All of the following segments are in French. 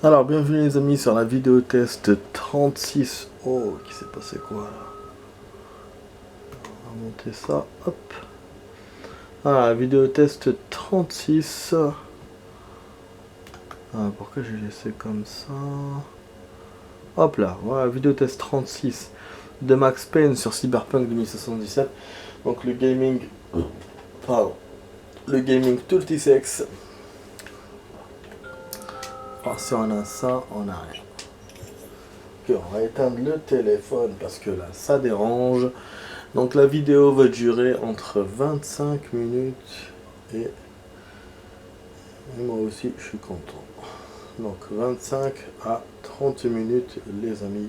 Alors, bienvenue les amis sur la vidéo test 36. Oh, qui s'est passé quoi là? On va monter ça, hop. Ah, vidéo test 36. Ah, pourquoi j'ai laissé comme ça? Hop là, voilà, vidéo test 36 de Max Payne sur Cyberpunk 2077. Donc le gaming... Pardon. Le gaming 36. Alors si on a ça, on a rien. Ok, on va éteindre le téléphone parce que là ça dérange. Donc la vidéo va durer entre 25 minutes et moi aussi je suis content. Donc 25 à 30 minutes les amis.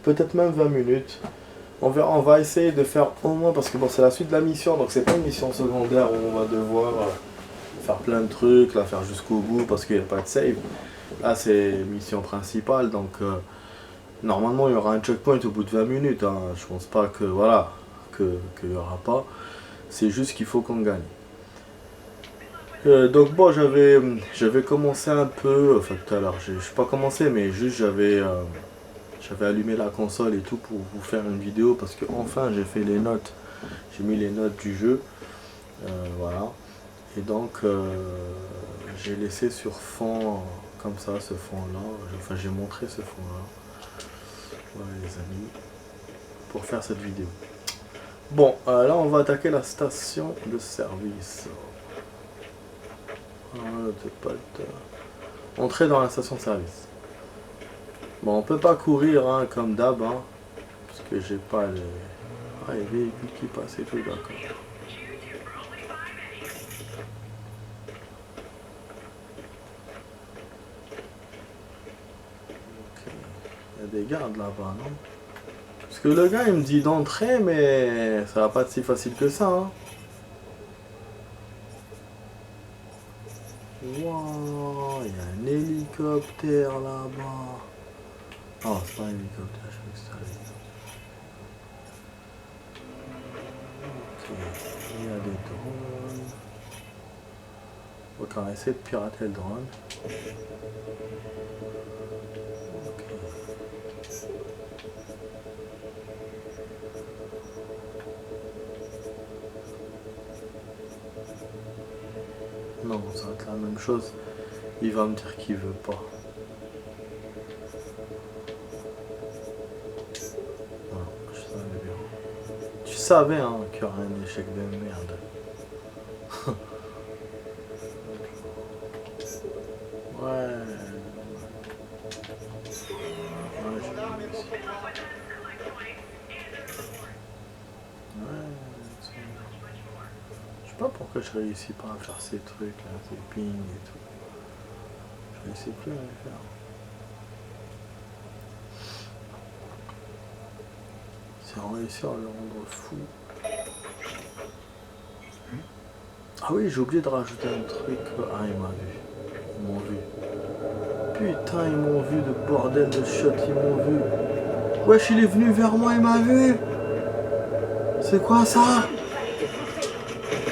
Peut-être même 20 minutes. On va essayer de faire au moins, parce que bon c'est la suite de la mission, donc c'est pas une mission secondaire où on va devoir faire plein de trucs, la faire jusqu'au bout parce qu'il n'y a pas de save. Là c'est mission principale, donc normalement il y aura un checkpoint au bout de 20 minutes. Hein. Je pense pas que voilà qu'il n'y aura pas. C'est juste qu'il faut qu'on gagne. Donc bon j'avais commencé un peu, enfin tout à l'heure, je suis pas commencé mais juste j'avais allumé la console et tout pour vous faire une vidéo parce que enfin j'ai fait les notes, j'ai mis les notes du jeu, voilà. Et donc j'ai laissé sur fond comme ça ce fond là, enfin j'ai montré ce fond là, voilà les amis, pour faire cette vidéo. Bon, là on va attaquer la station de service. Entrer dans la station de service. Bon, on peut pas courir hein, comme d'hab, hein, parce que j'ai pas les... Ah, il y a des véhicules qui passent et tout, d'accord. Ok. Il y a des gardes là-bas, non? Parce que le gars, il me dit d'entrer, mais ça va pas être si facile que ça, hein. Wow, il y a un hélicoptère là-bas. Oh, c'est pas un hélicoptère, je crois que c'est un hélicoptère. Ok, il y a des drones. Ok, on va essayer de pirater le drone. Ok. Non, ça va être la même chose. Il va me dire qu'il veut pas. Non, je savais bien. Tu savais hein, qu'il y aurait un échec de merde. Ouais. Ouais, je sais pas pourquoi je réussis pas à faire ces trucs là, ces pings et tout. Je réussis plus à les faire. C'est en réussir à le rendre fou. Ah oui, j'ai oublié de rajouter un truc. Ah, il m'a vu. Ils m'ont vu. Putain, ils m'ont vu, de bordel de shot, ils m'ont vu. Wesh, il est venu vers moi, il m'a vu. C'est quoi ça?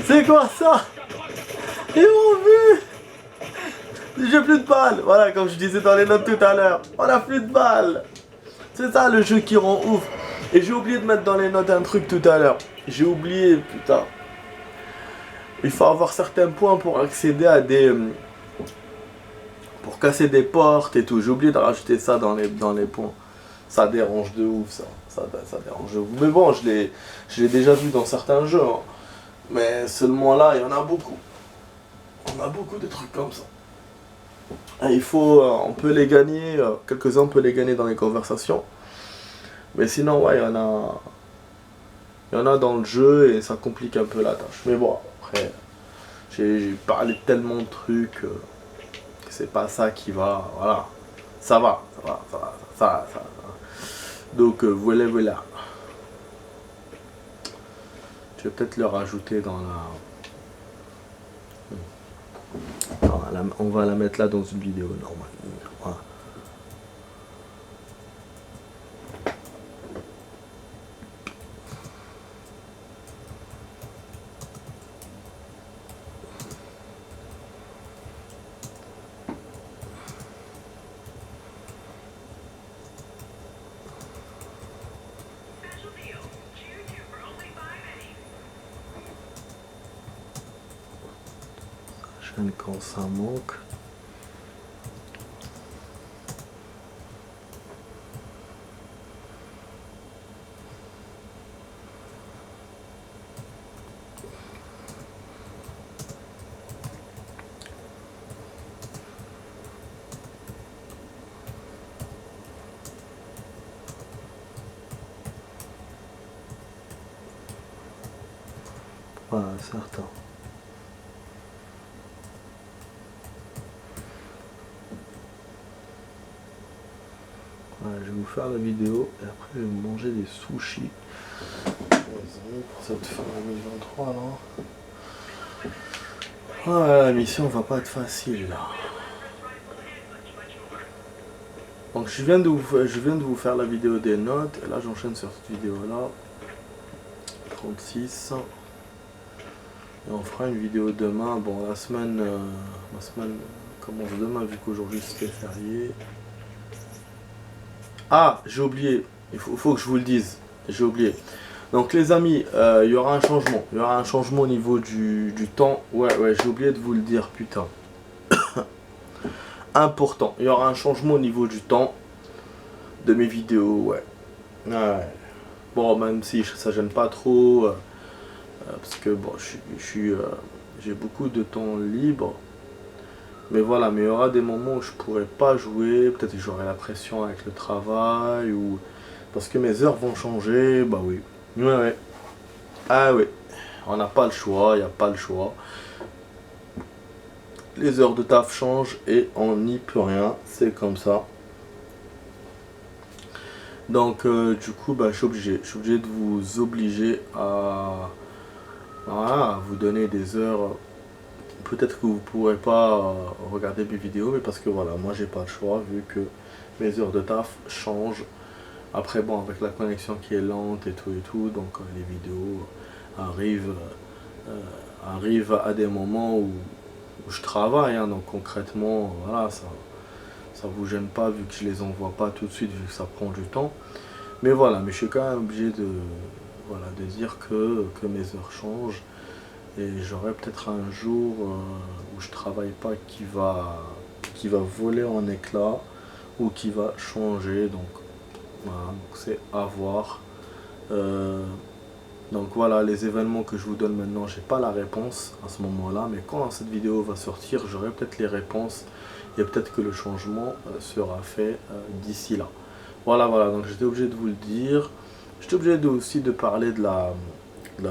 C'est quoi ça? Ils m'ont vu. J'ai plus de balles. Voilà, comme je disais dans les notes tout à l'heure. On a plus de balles. C'est ça le jeu qui rend ouf. Et j'ai oublié de mettre dans les notes un truc tout à l'heure. J'ai oublié, putain. Il faut avoir certains points pour accéder à des... pour casser des portes et tout. J'ai oublié de rajouter ça dans les points. Ça dérange de ouf, ça. Ça dérange de ouf. Mais bon, je l'ai déjà vu dans certains jeux. Hein. Mais seulement là, il y en a beaucoup. On a beaucoup de trucs comme ça. Et il faut... on peut les gagner. Quelques-uns, on peut les gagner dans les conversations. Mais sinon, ouais, il y en a... Il y en a dans le jeu et ça complique un peu la tâche. Mais bon, après... J'ai parlé de tellement de trucs... que c'est pas ça qui va... Voilà. Ça va. Donc voilà. Je vais peut-être le rajouter dans la... On va la mettre là dans une vidéo normale. Voilà. chaîne quand ça manque. Pas certain. Voilà, je vais vous faire la vidéo et après je vais manger des sushis. Les amis, pour cette fin 2023 là. Ah, la mission va pas être facile là. Donc je viens de vous faire la vidéo des notes et là j'enchaîne sur cette vidéo là. 36. Et on fera une vidéo demain. Bon, la semaine commence demain vu qu'aujourd'hui c'était férié. Ah, j'ai oublié. Il faut que je vous le dise. J'ai oublié. Donc les amis, il y aura un changement. Il y aura un changement au niveau du temps. Ouais, j'ai oublié de vous le dire, putain. Important. Il y aura un changement au niveau du temps de mes vidéos, ouais. Bon, même si ça gêne pas trop. Parce que bon, j'ai beaucoup de temps libre. Mais voilà, mais il y aura des moments où je pourrais pas jouer. Peut-être que j'aurai la pression avec le travail. Ou parce que mes heures vont changer. Bah oui. Ouais. Ah oui. On n'a pas le choix, il n'y a pas le choix. Les heures de taf changent et on n'y peut rien. C'est comme ça. Donc du coup, bah, je suis obligé de vous obliger à vous donner des heures. Peut-être que vous ne pourrez pas regarder mes vidéos, mais parce que voilà, moi j'ai pas le choix vu que mes heures de taf changent. Après bon, avec la connexion qui est lente et tout, donc les vidéos arrivent à des moments où je travaille, hein, donc concrètement, voilà, ça vous gêne pas vu que je les envoie pas tout de suite vu que ça prend du temps. Mais voilà, mais je suis quand même obligé de dire que mes heures changent. Et j'aurai peut-être un jour où je travaille pas qui va voler en éclats ou qui va changer. Donc voilà, donc c'est à voir. Donc voilà, les événements que je vous donne maintenant, j'ai pas la réponse à ce moment-là, mais quand cette vidéo va sortir, j'aurai peut-être les réponses et peut-être que le changement sera fait d'ici là. Voilà, donc j'étais obligé de vous le dire. J'étais obligé aussi de parler de la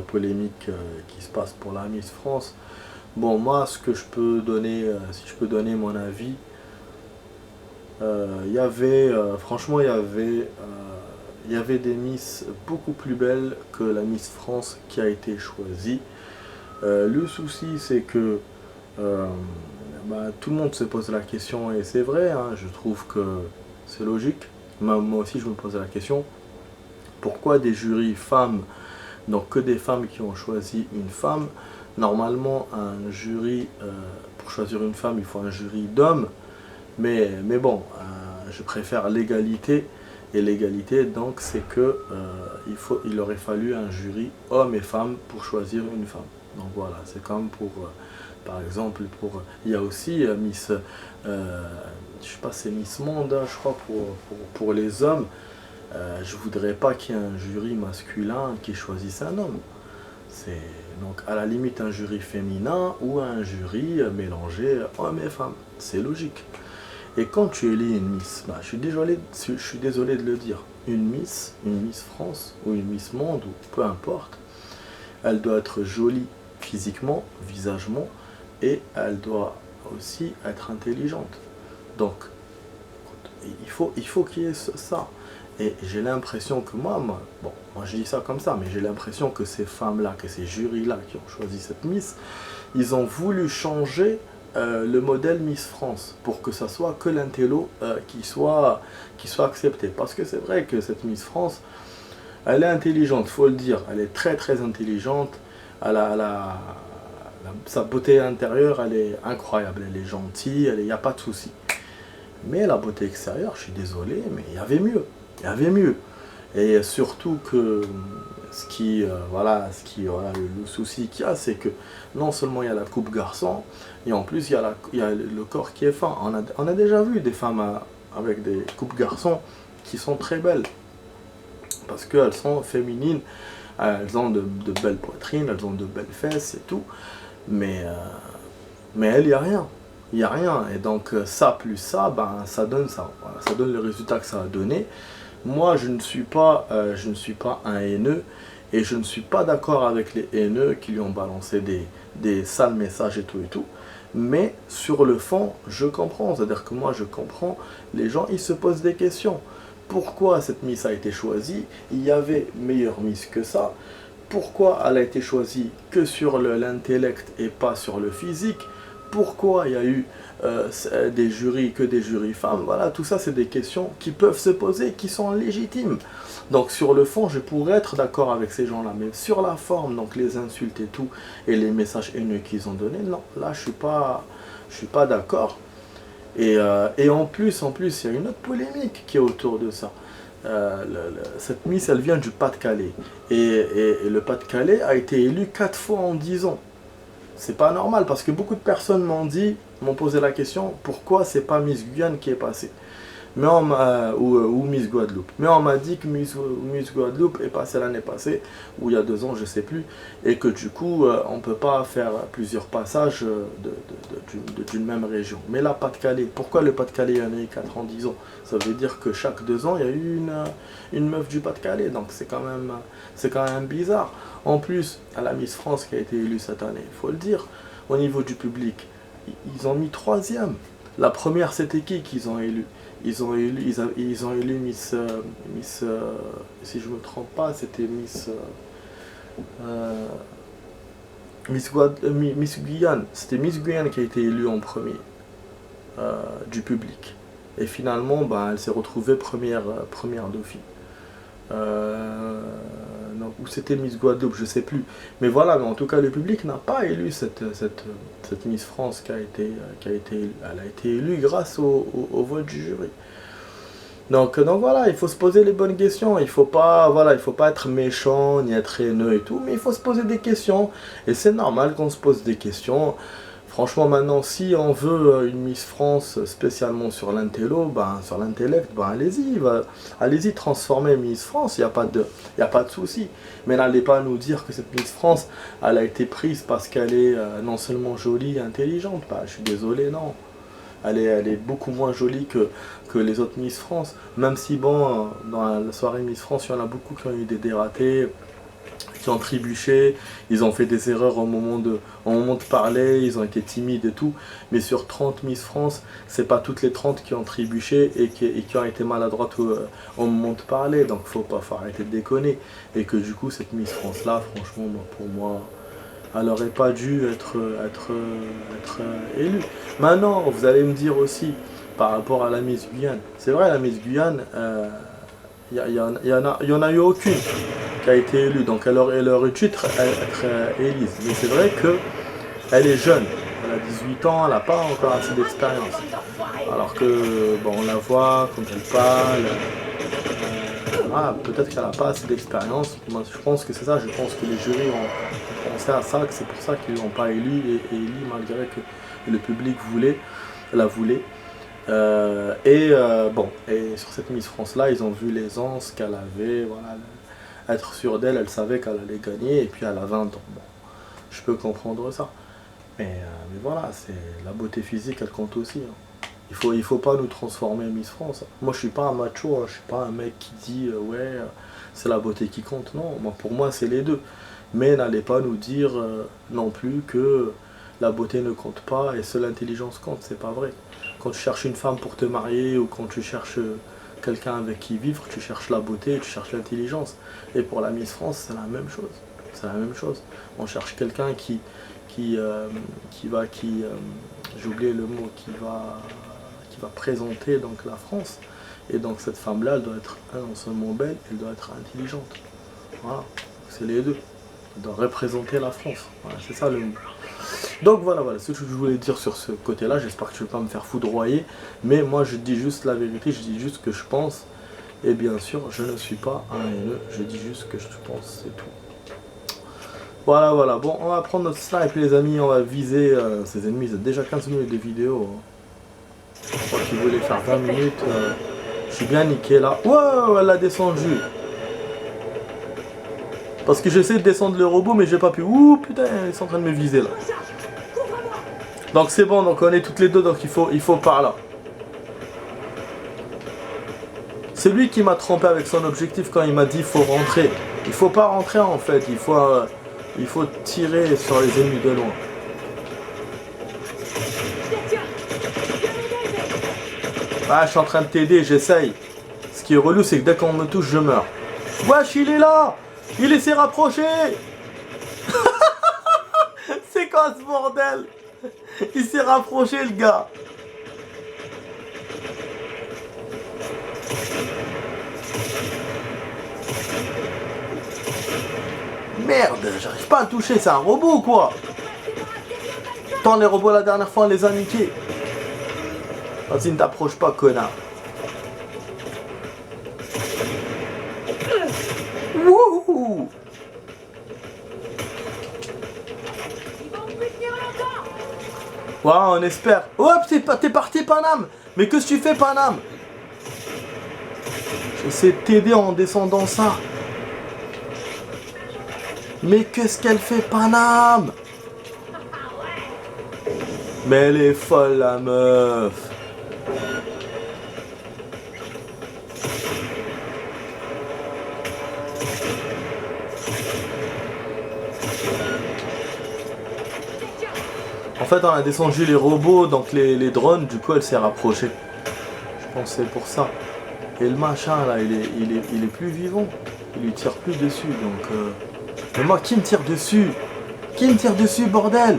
polémique qui se passe pour la Miss France. Bon, moi, ce que je peux donner, si je peux donner mon avis, franchement, il y avait des Miss beaucoup plus belles que la Miss France qui a été choisie. Le souci, c'est que tout le monde se pose la question, et c'est vrai, hein, je trouve que c'est logique. Moi aussi, je me pose la question, pourquoi des jurys femmes, donc que des femmes qui ont choisi une femme? Normalement, un jury, pour choisir une femme, il faut un jury d'hommes. Mais bon, je préfère l'égalité. Et l'égalité, donc, c'est que il aurait fallu un jury hommes et femmes pour choisir une femme. Donc voilà, c'est comme pour, par exemple, il y a aussi Miss, je sais pas, c'est Miss Monde, hein, je crois, pour les hommes. Je voudrais pas qu'il y ait un jury masculin qui choisisse un homme. C'est donc à la limite un jury féminin ou un jury mélangé hommes et femmes. C'est logique. Et quand tu élis une Miss, je suis désolé de le dire, une Miss France ou une Miss Monde, ou peu importe, elle doit être jolie physiquement, visagement, et elle doit aussi être intelligente. Donc, il faut qu'il y ait ça. Et j'ai l'impression que moi je dis ça comme ça, mais j'ai l'impression que ces femmes-là, que ces jurys-là qui ont choisi cette Miss, ils ont voulu changer le modèle Miss France pour que ça soit que l'intello qui soit accepté. Parce que c'est vrai que cette Miss France, elle est intelligente, faut le dire, elle est très très intelligente, sa beauté intérieure, elle est incroyable, elle est gentille, il n'y a pas de souci. Mais la beauté extérieure, je suis désolé, mais il y avait mieux. Et surtout que Voilà, le souci qu'il y a, c'est que non seulement il y a la coupe garçon, et en plus il y a le corps qui est fin. On a déjà vu des femmes avec des coupes garçons qui sont très belles, parce qu'elles sont féminines, elles ont de belles poitrines, elles ont de belles fesses et tout, mais, mais elle, il n'y a rien. Il n'y a rien. Et donc ça plus ça, ben, ça donne ça. Voilà, ça donne le résultat que ça a donné. Moi, je ne suis pas un haineux, et je ne suis pas d'accord avec les haineux qui lui ont balancé des sales messages et tout et tout. Mais sur le fond, je comprends. C'est-à-dire que moi, je comprends. Les gens, ils se posent des questions. Pourquoi cette Miss a été choisie? Il y avait meilleure Miss que ça. Pourquoi elle a été choisie que sur l'intellect et pas sur le physique? Pourquoi il y a eu des jurys que des jurys femmes? Voilà, tout ça c'est des questions qui peuvent se poser, qui sont légitimes. Donc sur le fond, je pourrais être d'accord avec ces gens-là, mais sur la forme, donc les insultes et tout, et les messages haineux qu'ils ont donnés, non, là je suis pas d'accord. Et en plus, il y a une autre polémique qui est autour de ça. Cette Miss, elle vient du Pas-de-Calais. Et le Pas-de-Calais a été élu 4 fois en 10 ans. C'est pas normal, parce que beaucoup de personnes m'ont posé la question, pourquoi c'est pas Miss Guyane qui est passée, mais ou Miss Guadeloupe. Mais on m'a dit que Miss Guadeloupe est passée l'année passée, ou il y a 2 ans, je sais plus, et que du coup, on peut pas faire plusieurs passages d'une même région. Mais là, Pas-de-Calais, pourquoi le Pas-de-Calais en a eu 4 ans, 10 ans? Ça veut dire que chaque 2 ans, il y a eu une meuf du Pas-de-Calais, donc c'est quand même bizarre. En plus, à la Miss France qui a été élue cette année, il faut le dire, au niveau du public, ils ont mis 3e. La première, c'était qui qu'ils ont élu? Ils ont élu Miss, si je ne me trompe pas, c'était Miss Guyane. C'était Miss Guyane qui a été élue en premier du public. Et finalement, ben, elle s'est retrouvée première Dauphine. Non, ou c'était Miss Guadeloupe, je sais plus. Mais voilà, mais en tout cas, le public n'a pas élu cette Miss France qui a été élue. Elle a été élue grâce au vote du jury. Donc voilà, il faut se poser les bonnes questions. Il faut pas être méchant ni être haineux et tout, mais il faut se poser des questions. Et c'est normal qu'on se pose des questions. Franchement, maintenant, si on veut une Miss France spécialement sur l'intellect, allez-y, transformez Miss France, il n'y a pas de souci. Mais n'allez pas nous dire que cette Miss France, elle a été prise parce qu'elle est non seulement jolie et intelligente. Bah, je suis désolé, non. Elle est beaucoup moins jolie que les autres Miss France. Même si, bon, dans la soirée Miss France, il y en a beaucoup qui ont eu des dératés, qui ont trébuché, ils ont fait des erreurs au moment de parler, ils ont été timides et tout, mais sur 30 Miss France, c'est pas toutes les 30 qui ont trébuché et qui ont été maladroites au moment de parler, donc faut arrêter de déconner, et que du coup cette Miss France là, franchement, pour moi, elle n'aurait pas dû être élue. Maintenant, vous allez me dire aussi, par rapport à la Miss Guyane, c'est vrai, la Miss Guyane, il y en a eu aucune qui a été élue, donc elle aurait dû être élise. Mais c'est vrai qu'elle est jeune, elle a 18 ans, elle n'a pas encore assez d'expérience. Alors que, bon, on la voit quand elle parle, peut-être qu'elle n'a pas assez d'expérience. Moi, je pense que c'est ça, je pense que les jurys ont pensé à ça, que c'est pour ça qu'ils ne l'ont pas élue, et élue malgré que le public la voulait. Et sur cette Miss France là, ils ont vu l'aisance qu'elle avait, voilà, être sûre d'elle, elle savait qu'elle allait gagner, et puis elle a 20 ans. Bon, je peux comprendre ça. Mais voilà, c'est la beauté physique, elle compte aussi. Hein. Il faut pas nous transformer Miss France. Moi, je suis pas un macho, hein, je suis pas un mec qui dit c'est la beauté qui compte. Non, pour moi, c'est les deux. Mais n'allez pas nous dire non plus que la beauté ne compte pas et seule l'intelligence compte, c'est pas vrai. Quand tu cherches une femme pour te marier ou quand tu cherches quelqu'un avec qui vivre, tu cherches la beauté, tu cherches l'intelligence. Et pour la Miss France, c'est la même chose. C'est la même chose. On cherche quelqu'un j'ai oublié le mot, qui va présenter donc la France. Et donc cette femme-là, elle doit être non seulement belle, elle doit être intelligente. Voilà, c'est les deux. Elle doit représenter la France. Voilà, c'est ça le mot. Donc voilà, ce que je voulais dire sur ce côté-là. J'espère que tu ne vas pas me faire foudroyer. Mais moi, je dis juste la vérité, je dis juste ce que je pense. Et bien sûr, je ne suis pas un haineux, je dis juste ce que je pense, c'est tout. Voilà, voilà. Bon, on va prendre notre snipe, les amis, on va viser ces ennemis. Ils ont déjà 15 minutes de vidéo. Je crois qu'ils voulaient faire 20 minutes. Je suis bien niqué là. Wow, elle a descendu. Parce que j'essaie de descendre le robot, mais j'ai pas pu. Ouh, putain, ils sont en train de me viser là. Donc c'est bon, donc on est toutes les deux, donc il faut par là. C'est lui qui m'a trompé avec son objectif quand il m'a dit il faut rentrer. Il faut pas rentrer en fait, il faut tirer sur les ennemis de loin. Ah, je suis en train de t'aider, j'essaye. Ce qui est relou, c'est que dès qu'on me touche, je meurs. Wesh, il est là! Il s'est rapproché! C'est quoi ce bordel? Il s'est rapproché, le gars! Merde, j'arrive pas à toucher, c'est un robot ou quoi? Tant les robots la dernière fois on les a niqués. Vas-y, ne t'approche pas, connard. Wouhou! Ouais, on espère. Hop, t'es parti, Paname. Mais qu'est-ce que tu fais, Paname? J'essaie de t'aider en descendant ça. Mais qu'est-ce qu'elle fait, Paname? Mais elle est folle, la meuf. En fait, on a descendu les robots, donc les drones, du coup, elle s'est rapprochée. Je pense que c'est pour ça. Et le machin, là, il est plus vivant. Il lui tire plus dessus, donc... Mais moi, qui me tire dessus? Qui me tire dessus, bordel?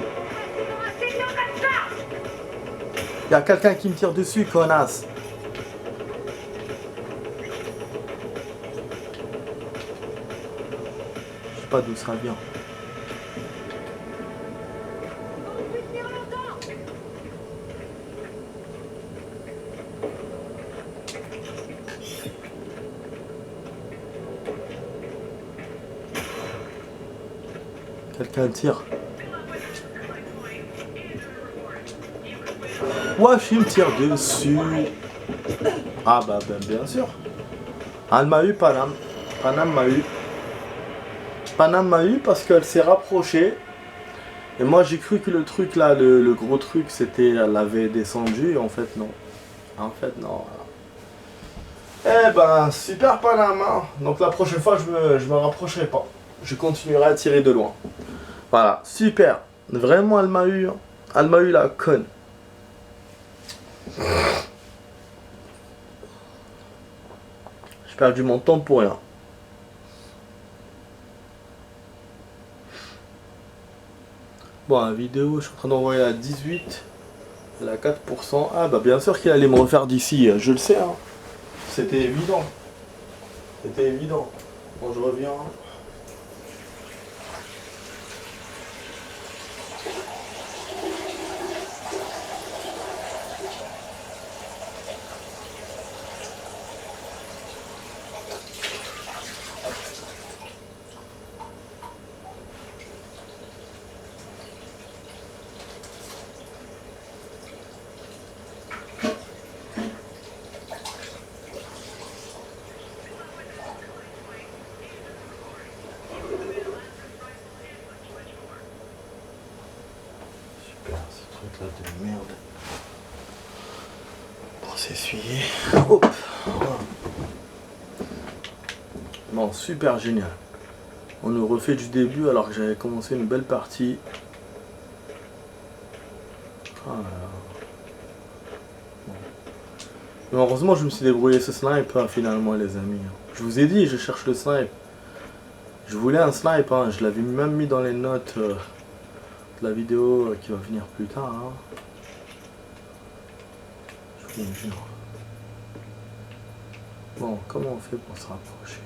Il y a quelqu'un qui me tire dessus, connasse. Je sais pas d'où ça vient. Quelqu'un tire. Wesh, il me tire dessus. Ah bah ben, bien sûr. Elle m'a eu, Paname. Paname m'a eu. Paname m'a eu parce qu'elle s'est rapprochée. Et moi j'ai cru que le truc là, le gros truc, c'était elle l'avait descendu. Et en fait non. En fait non. Eh ben super, Paname, hein. Donc la prochaine fois je me rapprocherai pas. Je continuerai à tirer de loin. Voilà, super. Vraiment elle m'a eu. Hein. Elle m'a eu, la conne. J'ai perdu mon temps pour rien. Bon, la vidéo, je suis en train d'envoyer à 18. Elle a 4%. Ah bah bien sûr qu'il allait me refaire d'ici, je le sais. Hein. C'était évident. C'était évident. Bon, je reviens. De merde pour s'essuyer. Hop. Bon, super génial. On nous refait du début alors que j'avais commencé une belle partie. Ah là là. Bon. Mais heureusement je me suis débrouillé ce snipe hein, finalement les amis. Je vous ai dit, je cherche le snipe. Je voulais un snipe, hein. Je l'avais même mis dans les notes de la vidéo qui va venir plus tard. Hein. Je vous jure. Bon, comment on fait pour se rapprocher?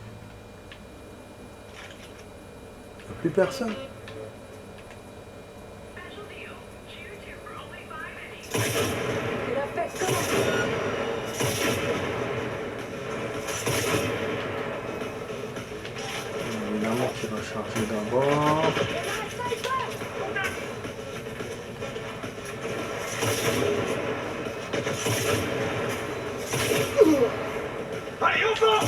Il n'y a plus personne. charger d'abord. Allez, on va!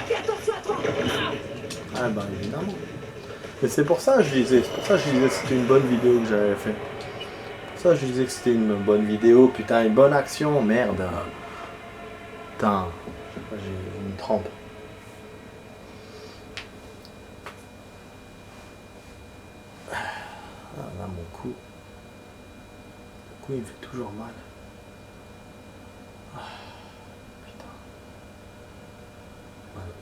Fais attention à toi. Ah bah évidemment. Mais c'est pour ça que je disais, que c'était une bonne vidéo que j'avais fait. C'est pour ça que je disais que c'était une bonne vidéo, putain, une bonne action, merde. Putain, j'ai une trempe. Ah, là, mon cou. Mon cou, il me fait toujours mal. Ah, putain. Mal au dos.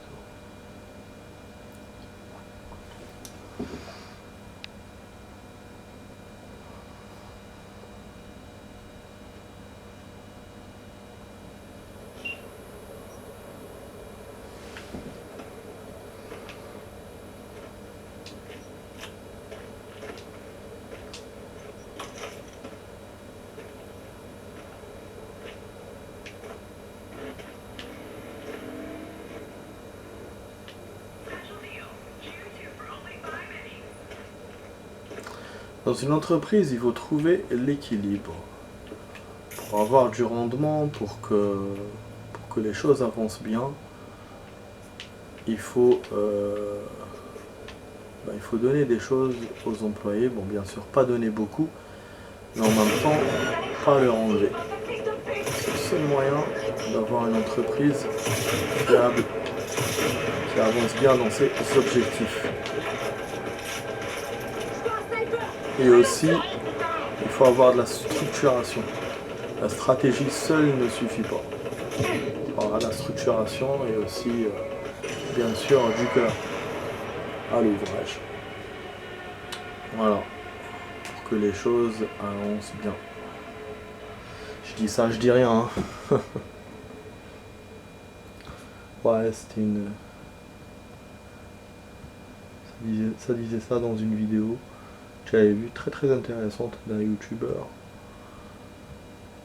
Dans une entreprise, il faut trouver l'équilibre. Pour avoir du rendement, pour que les choses avancent bien, il faut donner des choses aux employés. Bon, bien sûr, pas donner beaucoup, mais en même temps, pas leur enlever. C'est le seul moyen d'avoir une entreprise fiable, qui avance bien dans ses objectifs. Et aussi, il faut avoir de la structuration. La stratégie seule ne suffit pas. Il faudra de la structuration et aussi, bien sûr, du cœur à l'ouvrage. Voilà. Pour que les choses avancent bien. Je dis ça, je dis rien. Hein. Ouais, c'était une... Ça disait ça dans une vidéo. J'avais vu très intéressante d'un youtubeur.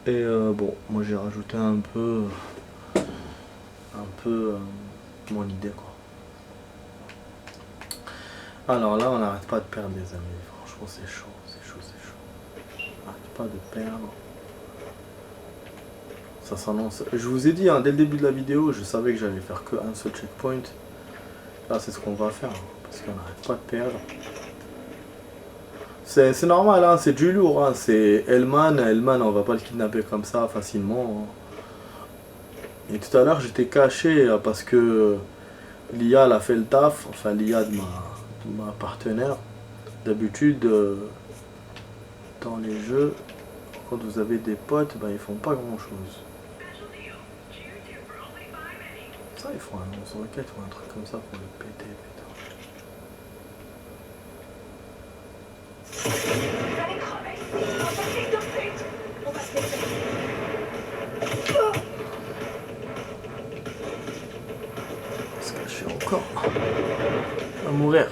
Et bon, moi j'ai rajouté un peu mon idée quoi. Alors là on n'arrête pas de perdre les amis, franchement c'est chaud. On n'arrête pas de perdre. Ça s'annonce. Je vous ai dit hein, dès le début de la vidéo, je savais que j'allais faire qu'un seul checkpoint. Là c'est ce qu'on va faire, hein, parce qu'on n'arrête pas de perdre. C'est normal, hein, c'est du lourd, hein, c'est Hellman, on va pas le kidnapper comme ça facilement. Hein. Et tout à l'heure j'étais caché parce que l'IA a fait le taf, enfin l'IA de ma partenaire. D'habitude, dans les jeux, quand vous avez des potes, ben, ils font pas grand chose. Ça, il faut un lance-roquette ou un truc comme ça pour le péter, putain. Allez, crever. Fils de pute. On va se laisser. Parce que je suis encore à mourir.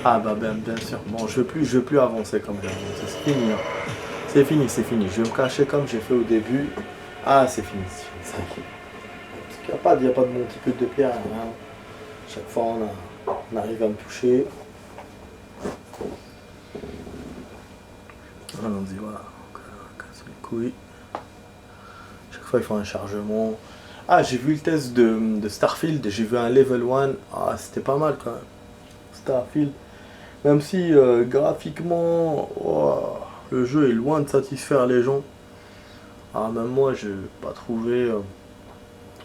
Ah bah ben, bien sûr. Bon, je veux plus avancer comme j'ai avancé. C'est fini. Hein. C'est fini. Je vais me cacher comme j'ai fait au début. Ah, c'est fini. Ça y est. Parce qu'il n'y a pas de mon petit peu de pierre. Hein. Chaque fois, on arrive à me toucher. On dit voilà, on casse les couilles. Chaque fois il faut un chargement. Ah, j'ai vu le test de Starfield, j'ai vu un level 1. Ah, c'était pas mal quand même. Starfield. Même si graphiquement, oh, le jeu est loin de satisfaire les gens. Ah, même moi, j'ai pas trouvé.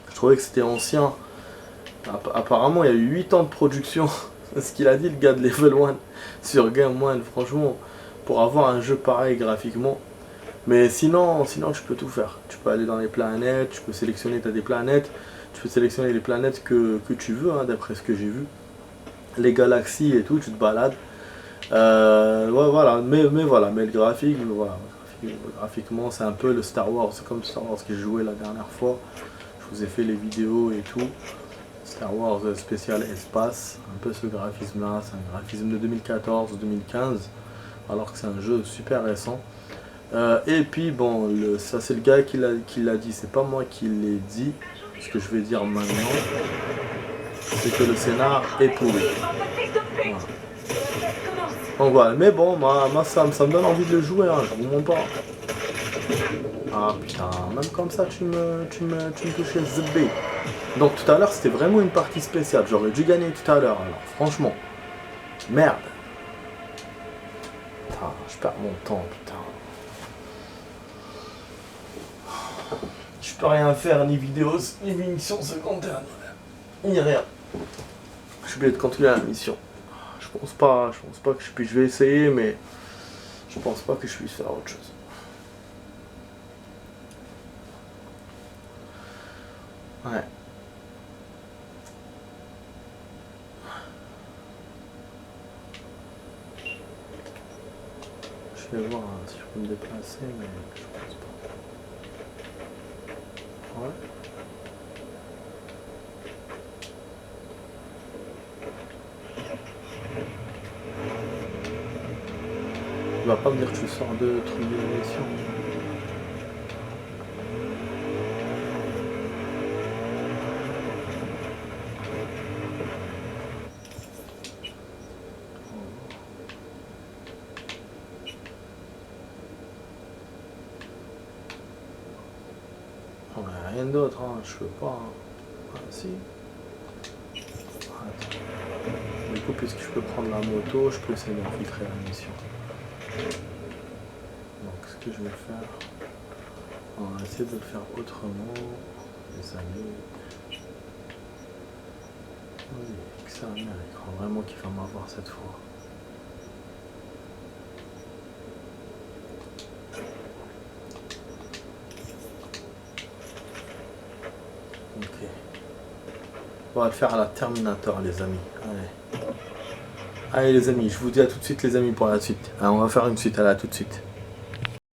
Je trouvais que c'était ancien. Apparemment, il y a eu 8 ans de production. Ce qu'il a dit, le gars de level 1 sur Game One, franchement. Pour avoir un jeu pareil graphiquement. Mais sinon tu peux tout faire. Tu peux aller dans les planètes, tu peux sélectionner, tu as des planètes, tu peux sélectionner les planètes que tu veux, hein, d'après ce que j'ai vu. Les galaxies et tout, tu te balades. Ouais, voilà, mais le graphique, voilà. Graphiquement, c'est un peu le Star Wars, c'est comme Star Wars que j'ai joué la dernière fois. Je vous ai fait les vidéos et tout. Star Wars spécial espace, un peu ce graphisme-là, c'est un graphisme de 2014-2015. Alors que c'est un jeu super récent. Et puis bon, ça c'est le gars qui l'a dit, c'est pas moi qui l'ai dit, ce que je vais dire maintenant. c'est que le scénar est pourri. Fils de pute. Voilà. Commence. Donc voilà, mais bon, moi ça me donne envie de le jouer, hein, je vous mens pas. Ah putain, même comme ça tu me touchais le zb. Donc tout à l'heure c'était vraiment une partie spéciale, j'aurais dû gagner tout à l'heure, alors franchement. Merde. Putain, je perds mon temps, putain. Je peux rien faire, ni vidéos, ni mission secondaire, ni rien. Je suis obligé de continuer la mission. Je pense pas que je vais essayer, mais je pense pas que je puisse faire autre chose. Ouais. Je vais voir hein, si je peux me déplacer, mais je pense pas. Ouais. Tu vas pas me dire que tu sors de trucs de mission. Rien d'autre, hein. Je peux pas. Hein. Ah si. Attends. Du coup, puisque je peux prendre la moto, je peux essayer d'infiltrer la mission. Donc ce que je vais faire, on va essayer de le faire autrement. Les amis. Oui, que ça mérite. Je crois vraiment qu'il va m'avoir cette fois. Ok. On va le faire à la Terminator, les amis. Allez. Allez les amis, je vous dis à tout de suite les amis pour la suite. Allez, on va faire une suite, à la tout de suite.